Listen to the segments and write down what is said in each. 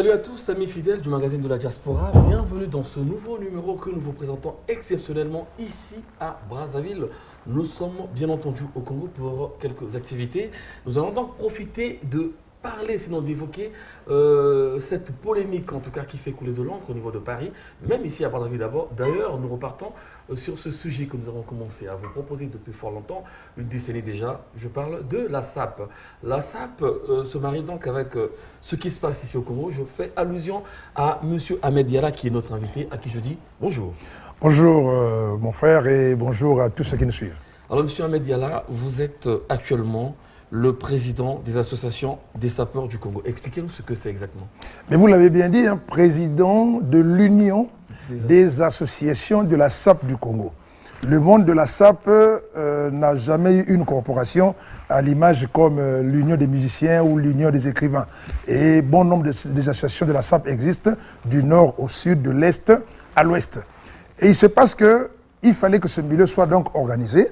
Salut à tous, amis fidèles du magazine de la Diaspora. Bienvenue dans ce nouveau numéro que nous vous présentons exceptionnellement ici à Brazzaville. Nous sommes bien entendu au Congo pour quelques activités. Nous allons donc profiter de parler, sinon d'évoquer cette polémique, en tout cas qui fait couler de l'encre au niveau de Paris, même ici à Brazzaville d'abord. D'ailleurs, nous repartons sur ce sujet que nous avons commencé à vous proposer depuis fort longtemps, une décennie déjà. Je parle de la SAP. La SAP se marie donc avec ce qui se passe ici au Congo. Je fais allusion à M. Ahmed Diallo, qui est notre invité, à qui je dis bonjour. Bonjour mon frère et bonjour à tous ceux qui nous suivent. Alors M. Ahmed Diallo, vous êtes actuellement le président des associations des sapeurs du Congo. Expliquez-nous ce que c'est exactement. Mais vous l'avez bien dit, hein, président de l'Union des associations de la SAP du Congo. Le monde de la SAP n'a jamais eu une corporation à l'image comme l'Union des musiciens ou l'Union des écrivains. Et bon nombre des associations de la SAP existent du nord au sud, de l'est à l'ouest. Et il se passe qu'il fallait que ce milieu soit donc organisé.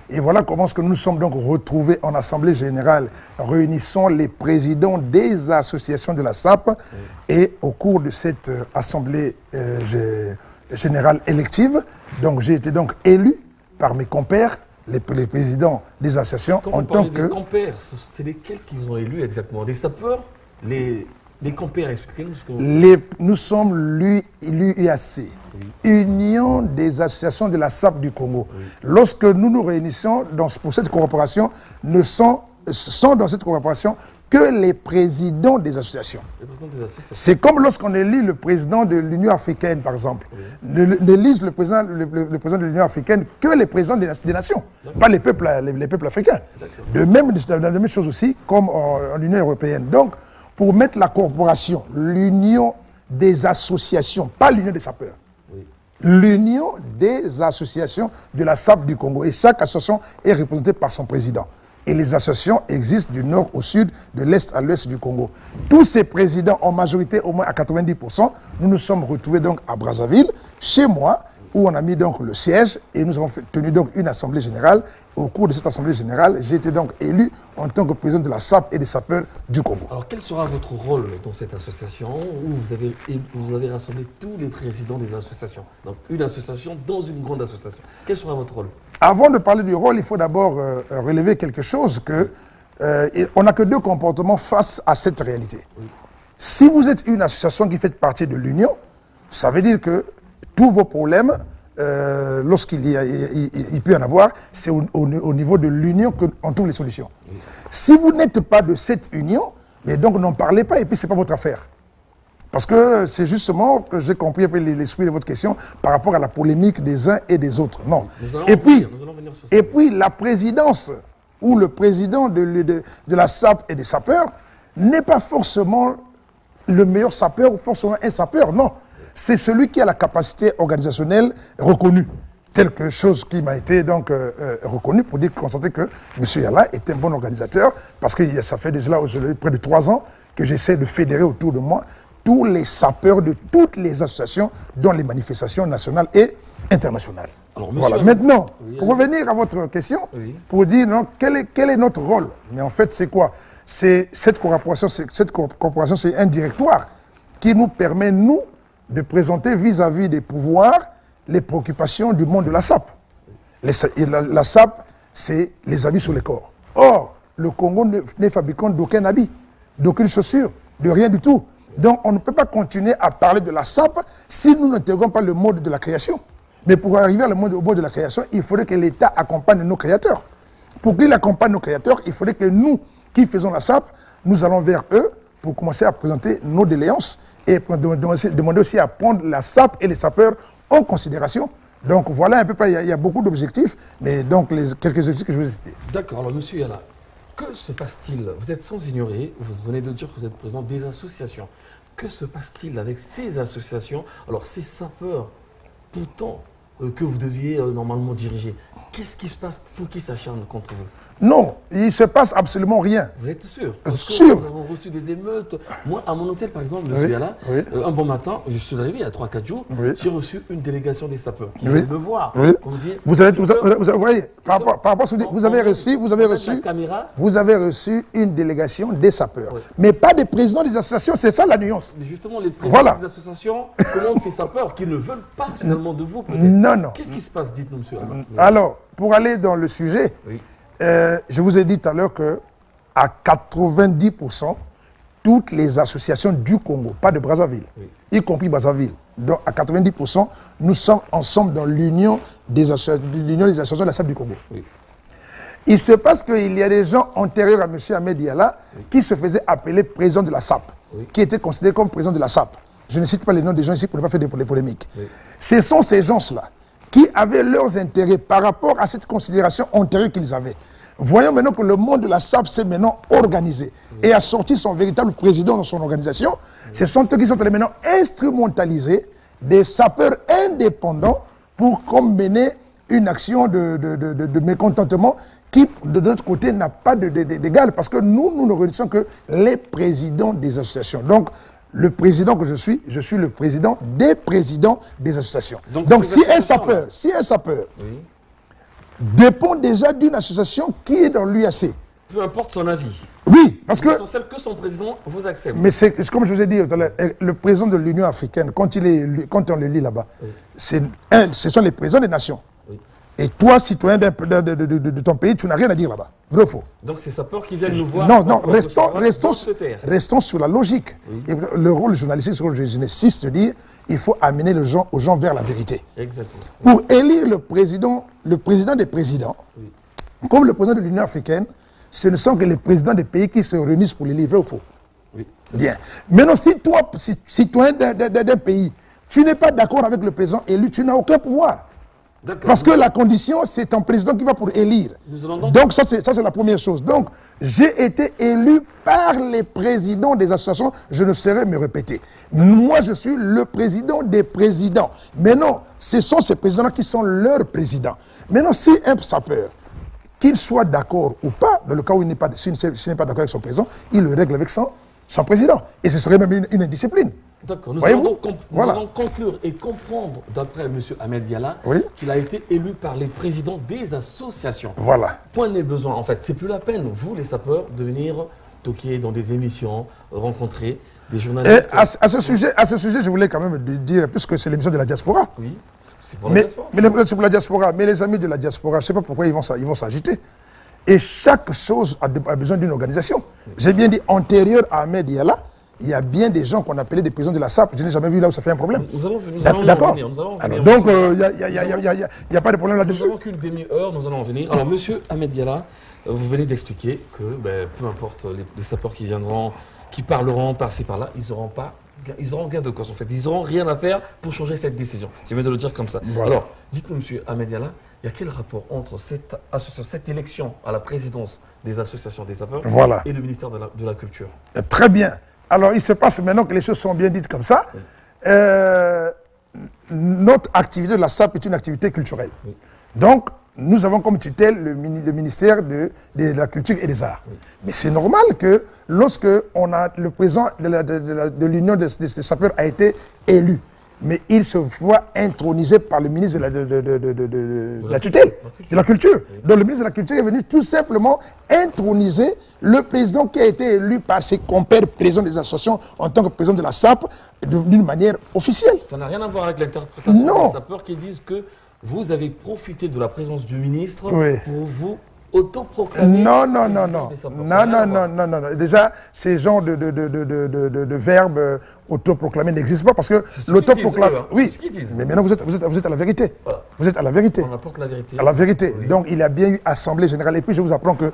Et voilà comment nous nous sommes donc retrouvés en Assemblée générale, réunissant les présidents des associations de la SAP. Et au cours de cette Assemblée générale élective, donc j'ai été donc élu par mes compères, les présidents des associations. Quand vous parlez des compères, c'est lesquels qui vous ont élu exactement? Les sapeurs? Les compères, expliquez-nous ce que vous... Nous sommes l'UIAC, Union des associations de la SAP du Congo. Lorsque nous nous réunissons pour cette corporation, sont dans cette corporation que les présidents des associations. C'est comme lorsqu'on élit le président de l'Union africaine, par exemple. N'élise le président de l'Union africaine que les présidents des nations, pas les peuples africains. De même, dans la même chose aussi, comme en Union européenne. Donc, pour mettre la corporation, l'union des associations, pas l'union des sapeurs, l'union des associations de la SAP du Congo. Et chaque association est représentée par son président. Et les associations existent du nord au sud, de l'est à l'ouest du Congo. Tous ces présidents, en majorité, au moins à 90%, nous nous sommes retrouvés donc à Brazzaville, chez moi, où on a mis donc le siège et nous avons tenu donc une assemblée générale. Au cours de cette assemblée générale, j'ai été donc élu en tant que président de la SAP et des sapeurs du Congo. Alors quel sera votre rôle dans cette association où vous avez rassemblé tous les présidents des associations? Donc une association dans une grande association. Quel sera votre rôle? Avant de parler du rôle, il faut d'abord relever quelque chose on n'a que deux comportements face à cette réalité. Si vous êtes une association qui fait partie de l'Union, ça veut dire que tous vos problèmes, lorsqu'il peut y en avoir, c'est au niveau de l'union qu'on trouve les solutions. Si vous n'êtes pas de cette union, mais donc n'en parlez pas et puis ce n'est pas votre affaire. Parce que c'est justement que j'ai compris l'esprit de votre question par rapport à la polémique des uns et des autres. Non. Et puis la présidence ou le président de la SAP et des sapeurs n'est pas forcément le meilleur sapeur ou forcément un sapeur, non. C'est celui qui a la capacité organisationnelle reconnue. Quelque chose qui m'a été donc reconnu pour constater que M. Yala est un bon organisateur, parce que ça fait déjà près de 3 ans que j'essaie de fédérer autour de moi tous les sapeurs de toutes les associations dans les manifestations nationales et internationales. Alors, voilà. Maintenant, pour revenir à votre question, pour dire non, quel est notre rôle? Mais en fait, c'est quoi? Cette corporation, c'est un directoire qui nous permet, nous, de présenter vis-à-vis des pouvoirs les préoccupations du monde de la SAP. La SAP, c'est les habits sur le corps. Or, le Congo n'est fabricant d'aucun habit, d'aucune chaussure, de rien du tout. Donc, on ne peut pas continuer à parler de la SAP si nous n'intégrons pas le mode de la création. Mais pour arriver au mode de la création, il faudrait que l'État accompagne nos créateurs. Pour qu'il accompagne nos créateurs, il faudrait que nous, qui faisons la SAP, nous allons vers eux pour commencer à présenter nos doléances et demander aussi à prendre la SAP et les sapeurs en considération. Donc voilà un peu, il y a beaucoup d'objectifs, mais donc quelques objectifs que je vais citer. D'accord, alors monsieur Yala, que se passe-t-il? Vous êtes sans ignorer, vous venez de dire que vous êtes président des associations. Que se passe-t-il avec ces associations? Alors ces sapeurs, pourtant, que vous deviez normalement diriger, qu'est-ce qui se passe? Faut qu'ils s'acharnent contre vous? Non, il ne se passe absolument rien. Vous êtes sûr? Parce que Sûr. nous avons reçu des émeutes. Moi, à mon hôtel, par exemple, monsieur Oui, Yala, oui. un bon matin, je suis arrivé il y a 3-4 jours, Oui. j'ai reçu une délégation des sapeurs qui Oui. venaient me voir. Oui. Pour me dire, Vous voyez, par rapport à ce que vous avez reçu, la caméra. vous avez reçu une délégation des sapeurs. Oui. Mais pas des présidents des associations, c'est ça la nuance. Mais justement, les présidents Voilà. des associations commandent ces sapeurs qui ne veulent pas finalement de vous, peut-être. Non, non. Qu'est-ce qui se passe? Dites-nous, monsieur Yala. Alors, pour aller dans le sujet, Oui. je vous ai dit tout à l'heure que à 90%, toutes les associations du Congo, pas de Brazzaville, Oui. y compris Brazzaville, donc à 90%, nous sommes ensemble dans l'union des associations de la SAP du Congo. Oui. Il se passe qu'il y a des gens antérieurs à M. Ahmed Yala qui se faisaient appeler président de la SAP, Oui. qui étaient considérés comme président de la SAP. Je ne cite pas les noms des gens ici pour ne pas faire des polémiques. Oui. Ce sont ces gens-là qui avaient leurs intérêts par rapport à cette considération antérieure qu'ils avaient. Voyons maintenant que le monde de la SAP s'est maintenant organisé et a sorti son véritable président dans son organisation. Ce sont eux qui sont allés maintenant instrumentaliser des sapeurs indépendants pour comme mener une action de mécontentement qui, de notre côté, n'a pas d'égal. Parce que nous ne reconnaissons que les présidents des associations. Donc, le président que je suis le président des associations. Donc si un sapeur Oui. dépend déjà d'une association qui est dans l'UAC. Peu importe son avis. Oui, parce que... L'essentiel que son président vous accepte. Mais c'est comme je vous ai dit tout à l'heure, le président de l'Union africaine, quand on le lit là-bas, ce sont les présidents des nations. Oui. Et toi, citoyen de ton pays, tu n'as rien à dire là-bas. Vrai ou faux? Donc c'est sapeurs qui viennent nous voir. Non, restons sur la logique. Oui. Et le rôle journalistique, le rôle génétiste, de dire il faut amener aux gens vers la vérité. Exactement. Pour élire le président des présidents, comme le président de l'Union africaine, ce ne sont que les présidents des pays qui se réunissent pour les livrer au faux. Oui. Bien. Maintenant, si toi, citoyen d'un pays, tu n'es pas d'accord avec le président élu, tu n'as aucun pouvoir. Parce que la condition, c'est un président qui va pour élire. Donc ça, c'est la première chose. Donc, j'ai été élu par les présidents des associations, je ne saurais me répéter. Moi, je suis le président des présidents. Mais non, ce sont ces présidents qui sont leurs présidents. Maintenant, si un sapeur, qu'il soit d'accord ou pas, dans le cas où il n'est pas, s'il n'est pas d'accord avec son président, il le règle avec son président. Et ce serait même une indiscipline. D'accord. Nous allons conclure et comprendre, d'après M. Ahmed Yala, qu'il a été élu par les présidents des associations. Voilà. Point n'est besoin. En fait, c'est plus la peine, vous les sapeurs, de venir toquer dans des émissions, rencontrer des journalistes. Et à ce sujet, je voulais quand même dire, puisque c'est l'émission de la diaspora. Oui, c'est pour la diaspora. C'est pour la diaspora. Mais les amis de la diaspora, je ne sais pas pourquoi ils vont s'agiter. Et chaque chose a besoin d'une organisation. J'ai bien dit antérieur à Ahmed Yala, il y a bien des gens qu'on appelait des présidents de la SAP. Je n'ai jamais vu là où ça fait un problème. Nous allons venir. Donc, il n'y a pas de problème là-dessus. Nous n'avons qu'une demi-heure, nous allons en venir. Alors, monsieur Ahmed Yala, vous venez d'expliquer que peu importe les sapeurs qui viendront, qui parleront par-ci par-là, ils auront gain de cause en fait. Ils n'auront rien à faire pour changer cette décision. C'est mieux de le dire comme ça. Voilà. Alors, dites-nous, monsieur Ahmed Yala, il y a quel rapport entre cette élection à la présidence des associations des sapeurs et le ministère de la Culture? Très bien. Alors, il se passe maintenant que les choses sont bien dites comme ça. Oui. Notre activité de la SAP est une activité culturelle. Oui. Donc, nous avons comme tutelle le ministère de la Culture et des Arts. Oui. Mais c'est normal que lorsque le président de l'Union des sapeurs a été élu, mais il se voit intronisé par le ministre de la tutelle, de la culture. Oui. Donc le ministre de la Culture est venu tout simplement introniser le président qui a été élu par ses compères présidents des associations en tant que président de la SAP d'une manière officielle. Ça n'a rien à voir avec l'interprétation des sapeurs qui disent que vous avez profité de la présence du ministre pour vous autoproclamer. Non. Déjà, ces genres de verbes autoproclamés n'existent pas parce que l'autoproclamé. Oui, mais maintenant vous êtes à la vérité. Voilà. Vous êtes à la vérité. On apporte la vérité. À la vérité. Oui. Donc il y a bien eu Assemblée Générale. Et puis je vous apprends que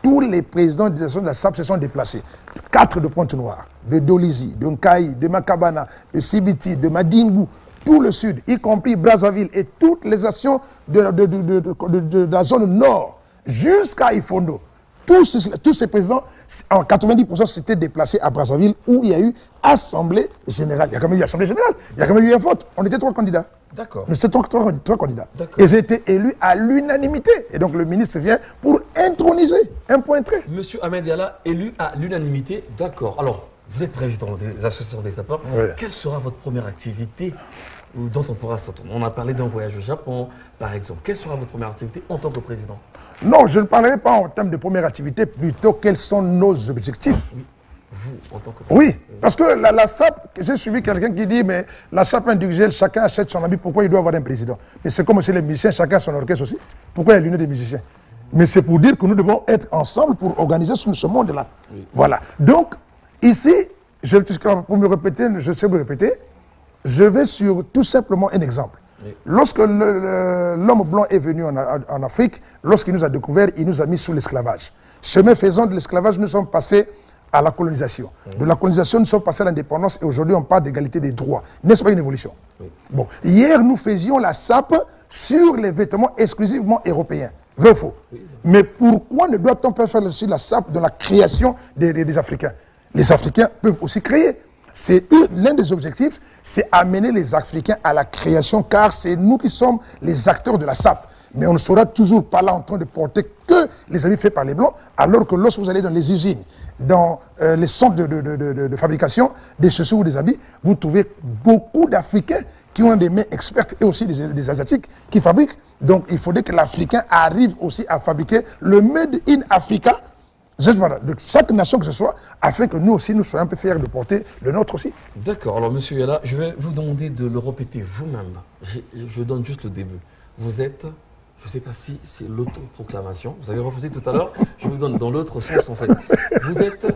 tous les présidents des associations de la SAP se sont déplacés. 4 de Pointe-Noire, de Dolisie, de Nkaï, de Makabana, de Sibiti, de Madingu, tout le sud, y compris Brazzaville et toutes les actions de la zone nord. Jusqu'à Ifondo, tous ces présidents, en 90% s'étaient déplacés à Brazzaville où il y a eu Assemblée Générale. Il y a quand même eu Assemblée Générale, il y a quand même eu un vote. On était 3 candidats. D'accord. Mais c'est trois candidats. D'accord. Et j'ai été élu à l'unanimité. Et donc le ministre vient pour introniser un point trait. Monsieur Ahmed Yalla, élu à l'unanimité, d'accord. Alors, vous êtes président des associations des sapeurs. Oui. Quelle sera votre première activité dont on pourra s'attendre? On a parlé d'un voyage au Japon, par exemple. Quelle sera votre première activité en tant que président? Non, je ne parlerai pas en termes de première activité, plutôt quels sont nos objectifs. Oui. Vous, en tant que Oui, parce que la SAP, j'ai suivi quelqu'un qui dit, mais la SAP individuelle, chacun achète son habit, pourquoi il doit avoir un président? Mais c'est comme aussi les musiciens, chacun a son orchestre aussi. Pourquoi il y a l'union des musiciens? Mais c'est pour dire que nous devons être ensemble pour organiser ce monde-là. Oui. Voilà. Donc, ici, pour me répéter, je sais me répéter, je vais sur tout simplement un exemple. Oui. Lorsque l'homme blanc est venu en Afrique, lorsqu'il nous a découvert, il nous a mis sous l'esclavage. Chemin faisant de l'esclavage, nous sommes passés à la colonisation. De la colonisation, nous sommes passés à l'indépendance et aujourd'hui, on parle d'égalité des droits. N'est-ce pas une évolution? Oui. Bon. Hier, nous faisions la SAP sur les vêtements exclusivement européens. Vrai ou faux? Oui. Mais pourquoi ne doit-on pas faire aussi la SAP de la création des Africains? Les Africains peuvent aussi créer. C'est l'un des objectifs, c'est amener les Africains à la création, car c'est nous qui sommes les acteurs de la SAP. Mais on ne sera toujours pas là en train de porter que les habits faits par les Blancs, alors que lorsque vous allez dans les usines, dans les centres de fabrication des chaussures ou des habits, vous trouvez beaucoup d'Africains qui ont des mains expertes et aussi des Asiatiques qui fabriquent. Donc il faudrait que l'Africain arrive aussi à fabriquer le Made in Africa, de chaque nation que ce soit, afin que nous aussi nous soyons un peu fiers de porter le nôtre aussi. D'accord, alors monsieur Yalla, je vais vous demander de le répéter vous-même. Je donne juste le début. Vous êtes... Je ne sais pas si c'est l'autoproclamation. Vous avez refusé tout à l'heure. Je vous donne dans l'autre sens, en fait. Vous êtes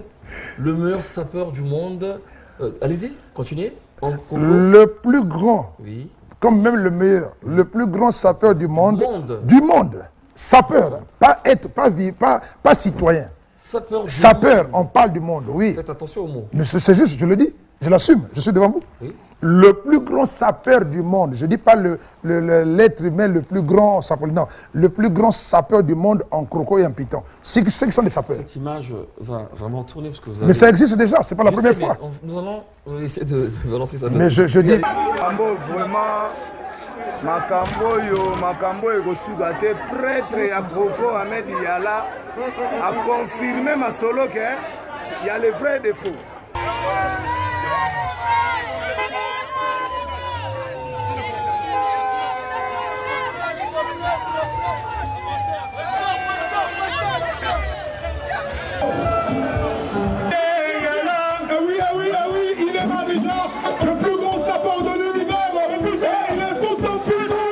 le meilleur sapeur du monde. Allez-y, continuez. Le plus grand, oui. Comme même le meilleur, le plus grand sapeur du monde. Du monde. Sapeur, pas citoyen. Sapeur du sapeur, monde. On parle du monde, oui. Faites attention aux mots. Mais c'est juste, je le dis, je l'assume, je suis devant vous. Oui. Le plus grand sapeur du monde, je ne dis pas l'être humain le plus grand sapeur, non, le plus grand sapeur du monde en croco et en python. C'est ceux qui sont des sapeurs. Cette image va vraiment tourner parce que vous avez... Mais ça existe déjà, c'est pas la première fois. Nous allons essayer de lancer ça. Mais je dis... Vraiment, Makambo Egosuga te prêtre à Croco Ahmed Yalla a confirmé ma solo qu'il y a les vrais défauts. Le plus grand sapeur de l'univers, il est tout en putain,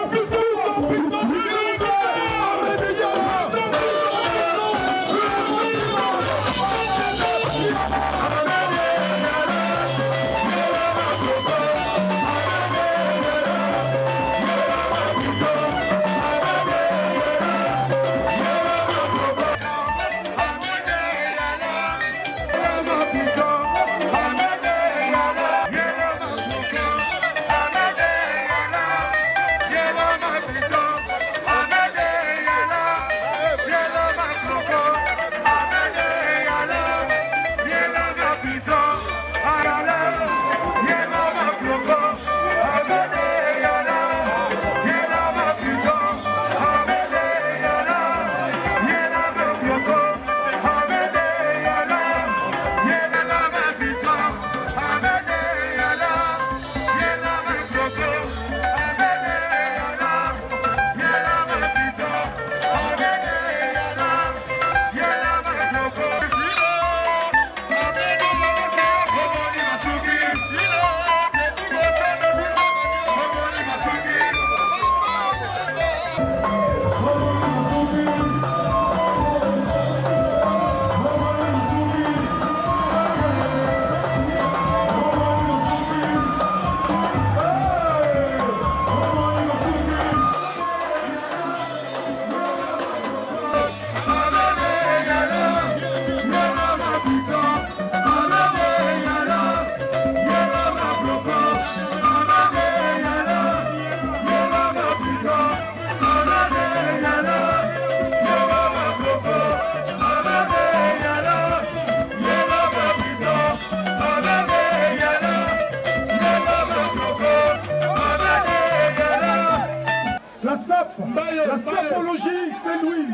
c'est lui.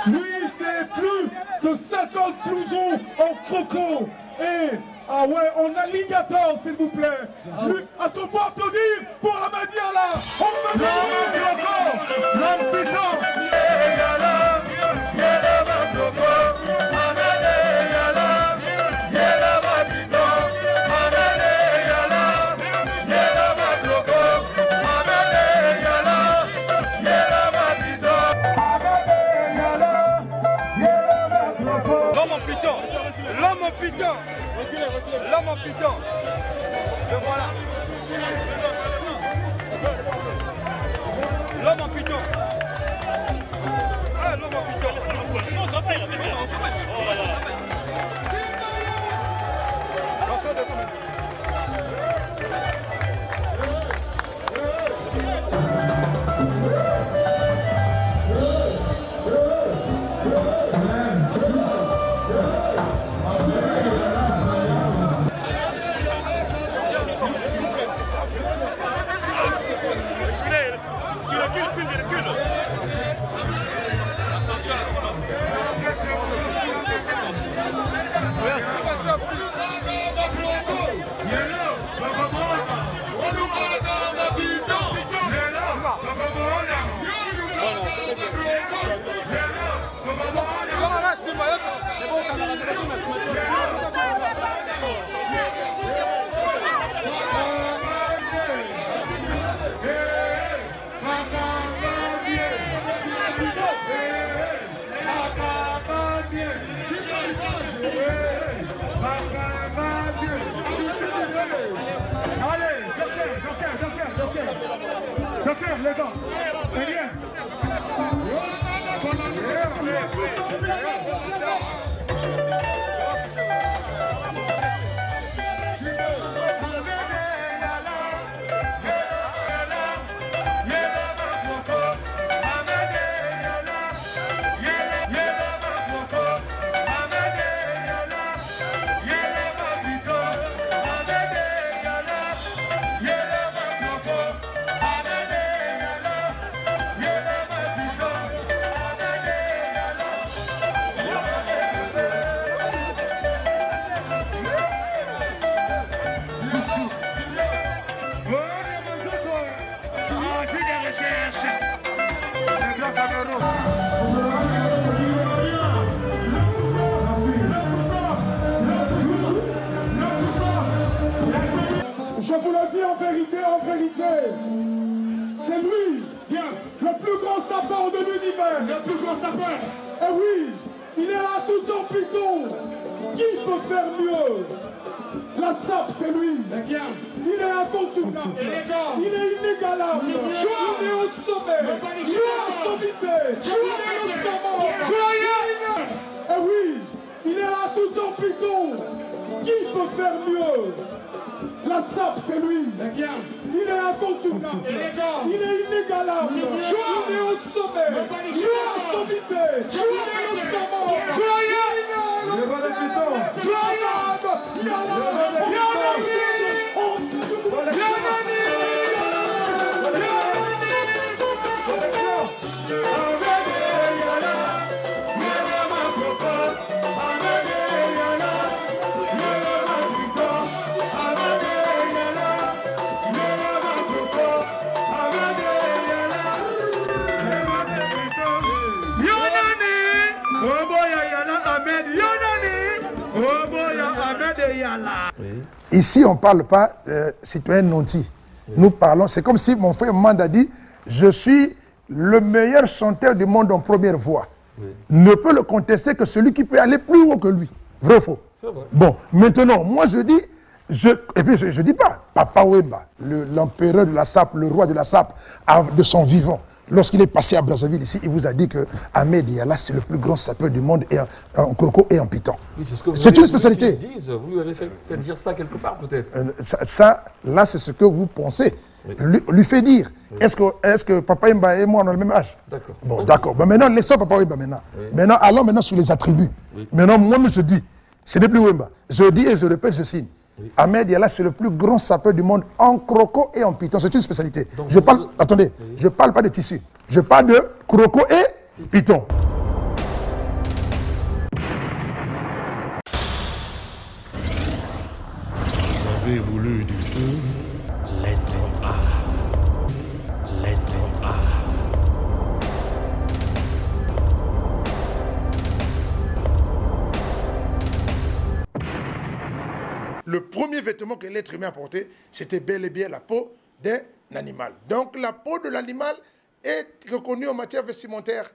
Lui, c'est plus de 50 blousons en croco. Et, ah ouais, en alligator, s'il vous plaît. Lui, est-ce qu'on peut applaudir pour Amady Allah? On peut l'homme puissant. L'homme en piton. Le voilà. L'homme en piton. Ah, l'homme en piton. Docteur, les gars, c'est bien. Je vous le dis en vérité, c'est lui, bien, le plus grand sapeur de l'univers. Le plus grand sapeur. Et oui, il est là tout en piton. Qui peut faire mieux? La sape, c'est lui. Il est incontournable. Il est inégalable. Il est au sommet. Il est à sommité. Il est au sommet. Et oui, il est là tout en piton. Qui peut faire mieux? La sape, c'est lui. Il est incontournable. Il est inégalable. Il est au sommet. Il est à sommité. Il est au sommet. Ici, on ne parle pas citoyen nanti. Nous parlons, c'est comme si mon frère Manda dit, je suis le meilleur chanteur du monde en première voix. Ne peut le contester que celui qui peut aller plus haut que lui. Vrai ou faux? C'est vrai. Bon, maintenant, moi je dis, et puis je ne dis pas, Papa Wemba, l'empereur de la sape, le roi de la sape, de son vivant, lorsqu'il est passé à Brazzaville ici, il vous a dit que Ahmed Yala, c'est le plus grand sapeur du monde et en croco et en piton. Oui, c'est une spécialité. Vous lui avez fait dire ça quelque part peut-être. Là, c'est ce que vous pensez. Oui. Lui fait dire. Oui. Est-ce que Papa Wemba et moi on a le même âge? D'accord. Bon, okay. D'accord. Ben maintenant, laissons Papa Wemba maintenant. Oui. Maintenant, allons maintenant sur les attributs. Oui. Maintenant, moi je dis, ce n'est plus Wemba. Je dis et je répète, je signe. Oui. Ahmed Yala, c'est le plus grand sapeur du monde en croco et en piton. C'est une spécialité. Donc, attendez, oui. Je ne parle pas de tissu. Je parle de croco et Python. Vous avez voulu du feu, lettre A. Lettre A. Le premier vêtement que l'être humain a porté, c'était bel et bien la peau d'un animal. Donc la peau de l'animal est reconnue en matière vestimentaire.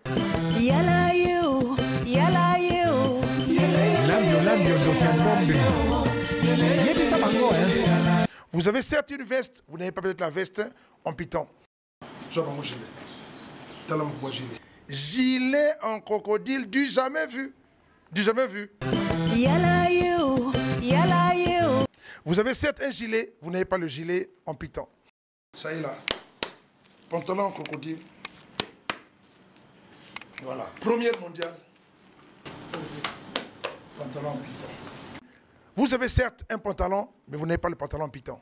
Vous avez certes une veste, vous n'avez pas peut-être la veste en python. Gilet en crocodile, du jamais vu. Du jamais vu. Vous avez certes un gilet, vous n'avez pas le gilet en python. Ça y est là. Pantalon en crocodile. Voilà. Première mondiale. Pantalon en python. Vous avez certes un pantalon, mais vous n'avez pas le pantalon en python.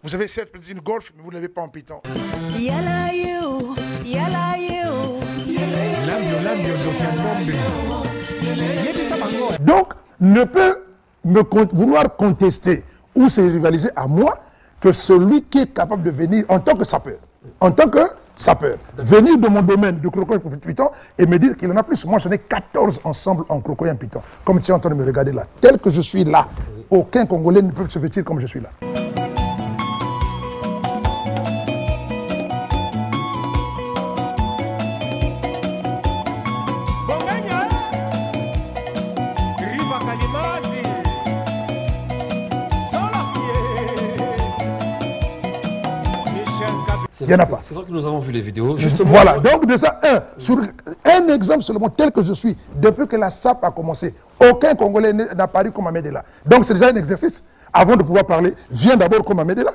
Vous avez certes une golf, mais vous ne l'avez pas en python. Donc, ne peut vouloir contester ou se rivaliser à moi que celui qui est capable de venir en tant que sapeur. En tant que sapeur. Venir de mon domaine de crocodile pour python et me dire qu'il en a plus. Moi, j'en ai 14 ensemble en crocodile et en python. Comme tu es en train de me regarder là. Tel que je suis là, aucun Congolais ne peut se vêtir comme je suis là. Il n'y en a pas. C'est vrai que nous avons vu les vidéos. Justement, voilà, donc déjà, sur un exemple seulement tel que je suis, depuis que la SAP a commencé, aucun Congolais n'a paru comme Ahmed Ella. Donc c'est déjà un exercice. Avant de pouvoir parler, viens d'abord comme Ahmed Ella.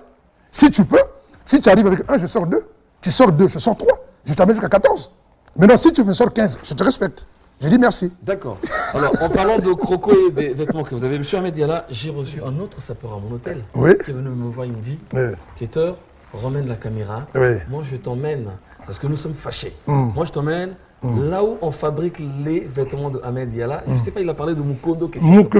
Si tu peux, si tu arrives avec 1, je sors 2. Tu sors 2, je sors 3. Je t'amène jusqu'à 14. Maintenant, si tu me sors 15, je te respecte. Je dis merci. D'accord. Alors, en parlant de croco et des vêtements que vous avez, M. Ahmed Diala, j'ai reçu un autre sapeur à mon hôtel. Oui. Qui est venu me voir, il me dit, Oui. Keter, ramène la caméra. Oui. Moi, je t'emmène, parce que nous sommes fâchés. Moi, je t'emmène là où on fabrique les vêtements de Ahmed Diala. Je ne sais pas, il a parlé de Mukondo.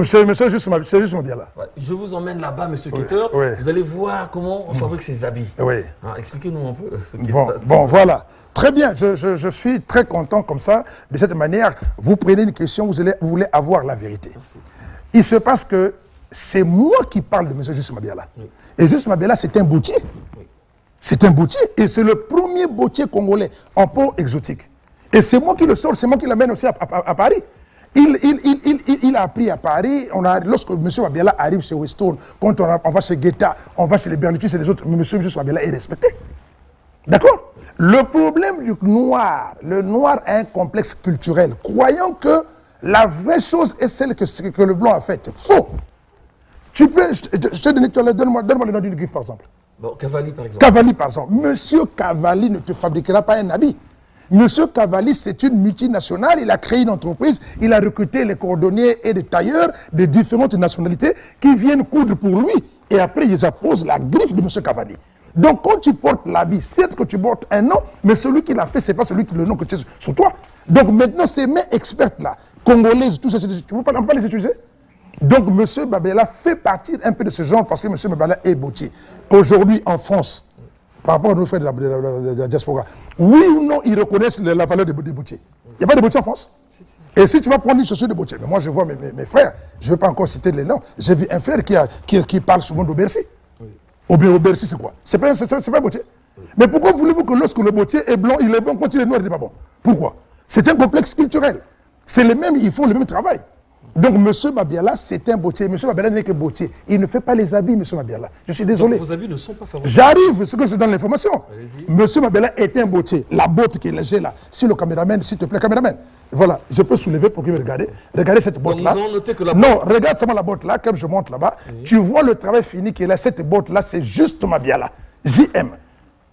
C'est juste mon Diala. Ouais, je vous emmène là-bas, monsieur Keter. Oui. Vous allez voir comment on fabrique ses habits. Oui. Hein, expliquez-nous un peu ce qui se passe. Bon, voilà. Très bien, je suis très content comme ça. De cette manière, vous prenez une question, vous voulez avoir la vérité. Merci. Il se passe que c'est moi qui parle de M. Justin Mabiala. Oui. Et Justin Mabiala, c'est un bottier. Oui. C'est un bottier. Et c'est le premier bottier congolais en peau exotique. Et c'est moi qui le sors, c'est moi qui l'amène aussi à Paris. Il a appris à Paris. Lorsque M. Mabiala arrive chez Weston, quand on va chez Guetta, on va chez les Berlutis et les autres, M. Justin Mabiala est respecté. D'accord? Le problème du noir, le noir a un complexe culturel, croyant que la vraie chose est celle que le blanc a faite. Faux. Tu peux, je te donne-moi le nom d'une griffe par exemple. Bon, Cavalli par exemple. Cavalli par exemple. Monsieur Cavalli ne te fabriquera pas un habit. Monsieur Cavalli, c'est une multinationale, il a créé une entreprise, il a recruté les cordonniers et les tailleurs de différentes nationalités qui viennent coudre pour lui. Et après, ils apposent la griffe de Monsieur Cavalli. Donc, quand tu portes l'habit, c'est que tu portes un nom, mais celui qui l'a fait, ce n'est pas le nom que tu as sur toi. Donc, maintenant, ces mains expertes-là, congolaises, tout ça, tu ne peux pas les utiliser. Donc, M. Babela fait partie un peu de ce genre parce que M. Babela est bottier. Aujourd'hui, en France, par rapport à nos frères de la diaspora, oui ou non, ils reconnaissent la valeur des bottiers. Il n'y a pas de bottiers en France? Et si tu vas prendre une chaussure de bottier, mais moi, je vois mes frères, je ne vais pas encore citer les noms, j'ai vu un frère qui parle souvent de Bercy. Au Bercy, c'est quoi? C'est pas un bottier. Mais pourquoi voulez-vous que lorsque le bottier est blanc, il est bon, quand il est noir, il n'est pas bon? Pourquoi? C'est un complexe culturel. C'est les mêmes, ils font le même travail. Donc, M. Mabiala, c'est un bottier. M. Mabiala n'est que bottier. Il ne fait pas les habits, M. Mabiala. Je suis désolé. Donc, vos habits ne sont pas fabriqués. J'arrive, ce que je donne l'information. M. Mabiala est un bottier. La botte qui est légère là. Si le caméraman, s'il te plaît, caméraman. Voilà, je peux soulever pour qu'il me regarde. Regardez cette botte-là. Non, regarde seulement la botte-là, comme je montre là-bas. Oui. Tu vois le travail fini qui est là. Cette botte-là, c'est juste Mabiala. JM.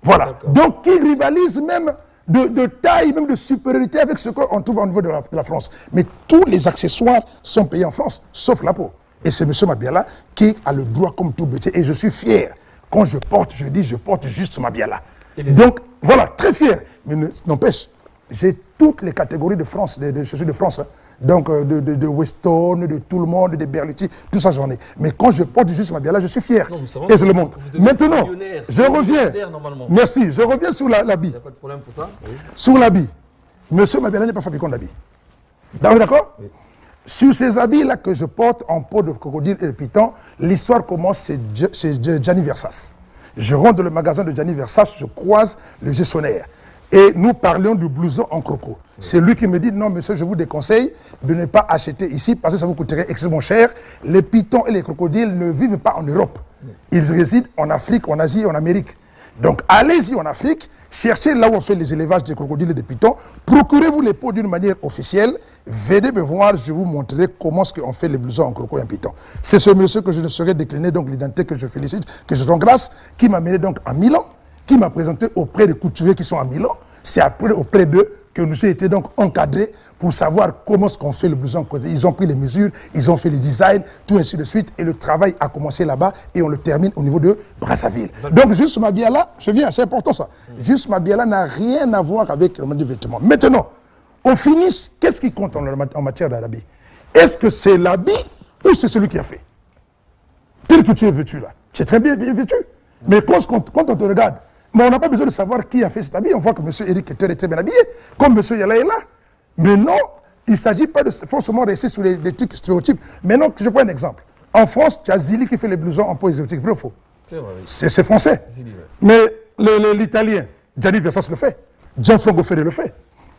Voilà. Donc, qui rivalise même de taille, même de supériorité avec ce qu'on trouve au niveau de la France. Mais tous les accessoires sont payés en France, sauf la peau. Et c'est M. Mabiala qui a le droit comme tout bottier. Et je suis fier quand je porte, je dis, je porte juste Mabiala. Donc, voilà, très fier. Mais n'empêche, j'ai toutes les catégories de France, je suis de France. Hein. Donc, de Weston, de tout le monde, de Berluti, tout ça j'en ai. Mais quand je porte juste Mabiala, je suis fier. Non, et je le montre. Maintenant, je reviens. Merci, je reviens sur l'habit. Il n'y a pas de problème pour ça. Oui. Sur l'habit. Monsieur Mabiala n'est pas fabricant d'habits. D'accord? Oui. Sur ces habits-là que je porte en peau de crocodile et de python, l'histoire commence chez Gianni Versace. Je rentre dans le magasin de Gianni Versace, je croise le gestionnaire. Et nous parlions du blouson en croco. C'est lui qui me dit, non monsieur, je vous déconseille de ne pas acheter ici parce que ça vous coûterait extrêmement cher. Les pythons et les crocodiles ne vivent pas en Europe. Ils résident en Afrique, en Asie et en Amérique. Donc allez-y en Afrique, cherchez là où on fait les élevages des crocodiles et des pythons, procurez-vous les peaux d'une manière officielle, venez me voir, je vous montrerai comment on fait les blousons en croco et en python. C'est ce monsieur que je ne saurais décliner, donc l'identité que je félicite, que je rends grâce, qui m'a mené donc à Milan, qui m'a présenté auprès des couturiers qui sont à Milan. C'est après auprès d'eux que nous été donc encadrés pour savoir comment est-ce qu'on fait le blouson. Ils ont pris les mesures, ils ont fait les designs, tout ainsi de suite. Et le travail a commencé là-bas et on le termine au niveau de Brazzaville. Donc juste Mabiala, je viens, c'est important ça. Juste Mabiala n'a rien à voir avec le vêtement. Maintenant, au finish, qu'est-ce qui compte en matière d'habit? Est-ce que c'est l'habit ou c'est celui qui a fait? Tel que tu es vêtu là, tu es très bien vêtu. Mais quand on te regarde, mais on n'a pas besoin de savoir qui a fait cet habit. On voit que M. Éric Ketteur est très bien habillé, comme M. Yala est là. Mais non, il ne s'agit pas de forcément rester sur des trucs stéréotypes. Maintenant, je prends un exemple. En France, tu as Zili qui fait les blousons en peau exotique. Vrai ou faux? C'est vrai. C'est français. Zili, ouais. Mais l'italien, Gianni Versace le fait. Gianfranco Ferré le fait.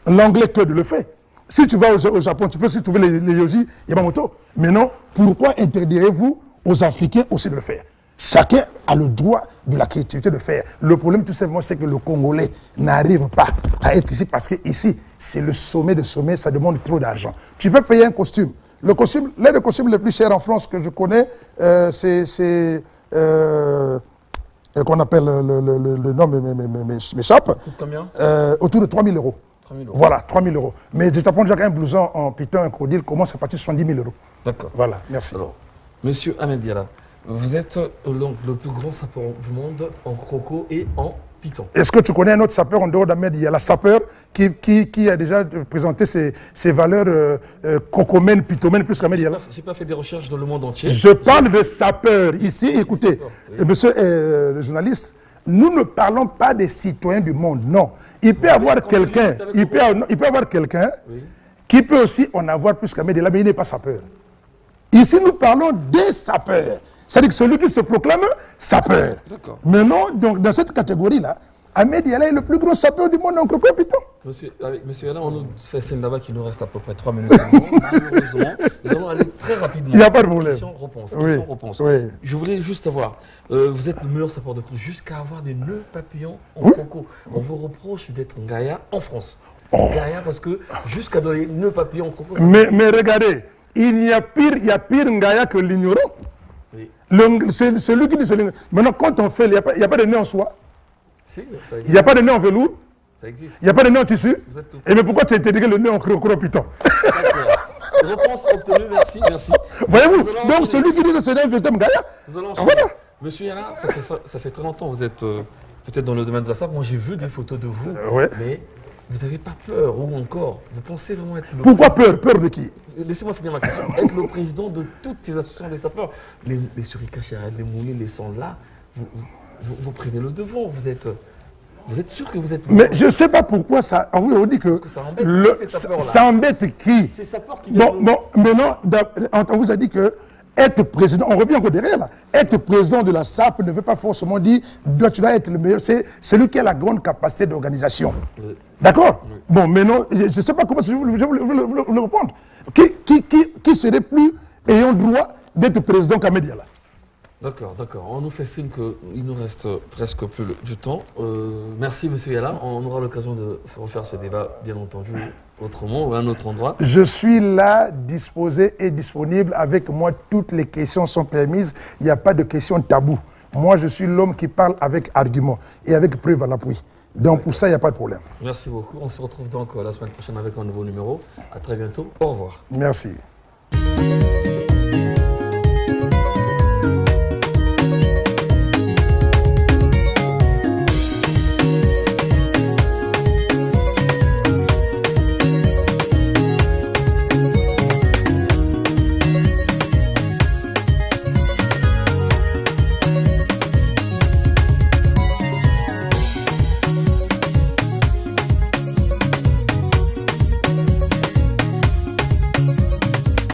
L'anglais Claude le fait. Si tu vas au Japon, tu peux aussi trouver les Yoji Yamamoto. Mais non, pourquoi interdirez-vous aux Africains aussi de le faire? Chacun a le droit de la créativité de faire. Le problème, tout simplement, c'est que le Congolais n'arrive pas à être ici parce que ici, c'est le sommet de sommet, ça demande trop d'argent. Tu peux payer un costume. L'un des costumes les plus chers en France que je connais, c'est qu'on appelle le nom m'échappe. Combien? Autour de 3 000 euros. 3 000 euros. Voilà, 3 000 euros. Mais je t'apprends déjà qu'un blouson en python, un crocodile commence à partir de 70 000 euros. D'accord. Voilà, merci. Alors, monsieur Ahmed Diala, vous êtes le plus grand sapeur du monde en croco et en python. Est-ce que tu connais un autre sapeur en dehors d'Ahmed Diala, sapeur qui a déjà présenté ses valeurs crocomènes, pythomènes plus qu'Ahmed Diala? Je n'ai pas fait des recherches dans le monde entier. Je parle de sapeur. Ici, écoutez, monsieur le journaliste, nous ne parlons pas des citoyens du monde, non. Il peut y avoir quelqu'un, qui peut aussi en avoir plus qu'Ahmed Diala, mais il n'est pas sapeur. Ici, nous parlons des sapeurs. C'est-à-dire que celui qui se proclame sapeur. Mais non, donc dans cette catégorie-là, Ahmed Diala est le plus gros sapeur du monde en croco et python. Monsieur Yala, on nous fait signe là-bas qu'il nous reste à peu près 3 minutes. Malheureusement, nous allons aller très rapidement. Il n'y a pas de problème. Question-réponse. Oui. Je voulais juste savoir, vous êtes le meilleur sapeur de croco jusqu'à avoir des nœuds papillons en croco. On vous reproche d'être un Gaïa en France. Gaïa parce que jusqu'à dans les nœuds papillons en croco. Mais regardez, il y a pire Gaïa que l'ignorant. Oui. Celui qui dit c'est l'ignorant. Maintenant, quand on fait, il n'y a pas de nœud en soie. Si, il n'y a pas de nœud en velours. Ça existe. Il n'y a pas de nœud en tissu. Et mais pourquoi tu as intégré le nœud en croco python? Réponse obtenue, merci. Voyez-vous, donc celui qui dit que c'est un véritable Gaïa. Voilà. Monsieur Yala, ça fait très longtemps, vous êtes peut-être dans le domaine de la sape. Moi, j'ai vu des photos de vous, mais vous n'avez pas peur, ou encore, vous pensez vraiment être le Pourquoi peur? Peur de qui? Laissez-moi finir ma question. Être le président de toutes ces associations des sapeurs, les suricachères, les moulins, les là, vous prenez le devant, vous êtes sûr que vous êtes... Mais je ne sais pas pourquoi ça... On dit que ça embête ça embête qui? Ces sapeurs qui viennent... Mais non, on vous a dit que être président, on revient encore derrière là, être président de la SAP ne veut pas forcément dire que tu dois être le meilleur, c'est celui qui a la grande capacité d'organisation. D'accord? Bon, mais non, je ne sais pas comment je vais le répondre. Qui serait plus ayant droit d'être président qu'Ahmed Diala? D'accord. On nous fait signe qu'il nous reste presque plus du temps. Merci, monsieur Yala. On aura l'occasion de refaire ce débat, bien entendu, autrement ou à un autre endroit. Je suis là, disposé et disponible. Avec moi, toutes les questions sont permises. Il n'y a pas de questions taboues. Moi, je suis l'homme qui parle avec argument et avec preuve à l'appui. Donc, pour ça, il n'y a pas de problème. Merci beaucoup. On se retrouve donc la semaine prochaine avec un nouveau numéro. À très bientôt. Au revoir. Merci.